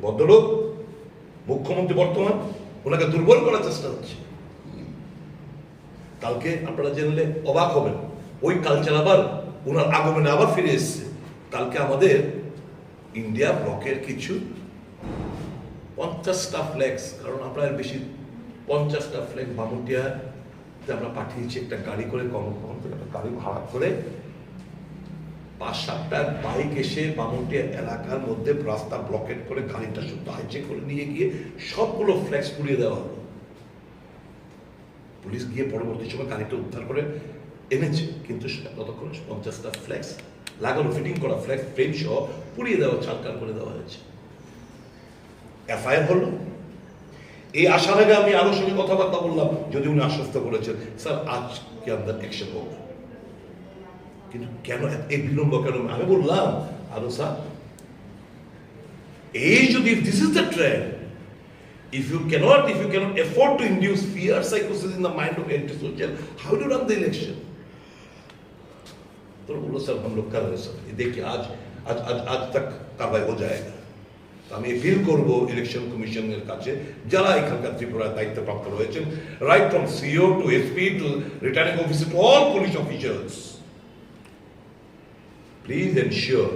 ভদ্রলোক মুখ্যমন্ত্রী বর্তমান, ওনাকে দুর্বল করার চেষ্টা হচ্ছে। কালকে আপনারা জেনলে অবাক হবেন, ওই কালচার আবার ওনার আগমনে আবার ফিরে এসছে। কালকে আমাদের ইন্ডিয়া ব্লকের কিছু 50টা ফ্ল্যাক্স, কারণ আপনার বেশি 50টা ফ্ল্যাগ বামুটিয়াতে আমরা পাঠিয়েছি একটা গাড়ি করে, কর্মভবন থেকে একটা গাড়ি ভাড়া করে 5-7টা বাইক এসে বামুটিয়া এলাকার মধ্যে রাস্তা ব্লকেট করে গাড়িটা শুধু হাইজেক করে নিয়ে গিয়ে সবগুলো ফ্ল্যাক্স পুড়িয়ে দেওয়া হলো। পুলিশ গিয়ে পরবর্তী সময় গাড়িটা উদ্ধার করে এনেছে, কিন্তু ততক্ষণ 50টা ফ্ল্যাক্স লাগানো, ফিটিং করা ফ্ল্যাক্স ফ্রেম সহ পুড়িয়ে দেওয়া, ছাড়কার করে দেওয়া হয়েছে। এফআইআর হলো। এই আসার আগে আমি আরো সঙ্গে কথাবার্তা বললাম, যদি উনি আশ্বস্ত করেছেন স্যার আজকে আমাদের অ্যাকশন হোক, কিন্তু কেন এই বিলম্ব কেন? আমি বললাম আরো স্যার, এই যদি this is the trend, if you cannot afford to induce fear psychosis in the mind of anti-social, how do you run the election? तो बोलो सर हम लोग कर रहे सर, देखिए आज तक कार्रवाई हो जाएगा। तो আমি ফিল করব ইলেকশন কমিশনের কাছে, যারা এখানকার ত্রিপুরার দায়িত্বপ্রাপ্ত রয়েছেন, right from CO to SP to returning officer to all police officers, please ensure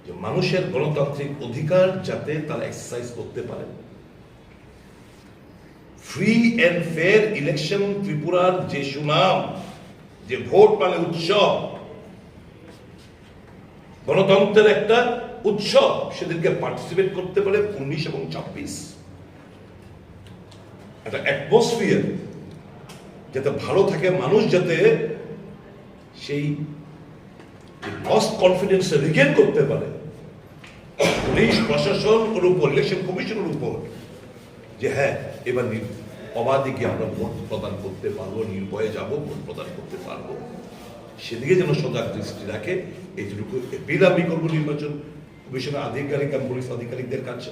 যে মানুষের গণতান্ত্রিক অধিকার যাতে তারা এক্সারসাইজ করতে পারে। ফ্রি এন্ড ফেয়ার ইলেকশন, ত্রিপুরার যে সুনাম, যে ভোট মানে উৎসব, গণতন্ত্রের একটা উৎসব, সেদিনকে পার্টিসিপেট করতে পারে 19 এবং 26। একটা অ্যাটমসফিয়ার যাতে ভালো থাকে, মানুষ যাতে সেই লস্ট কনফিডেন্স রিগেন করতে পারে পুলিশ প্রশাসনের উপর, ইলেকশন কমিশনের উপর, যে হ্যাঁ এবার অবাধে গিয়ে আমরা ভোট প্রদান করতে পারবো, নির্ভয়ে যাব, ভোট প্রদান করতে পারবো, সেদিকে যেন সজাগ দৃষ্টি রাখে। এইটুকু এপিল আমি করবো নির্বাচন কমিশনের আধিকারিক এবং পুলিশ আধিকারিকদের কাছে।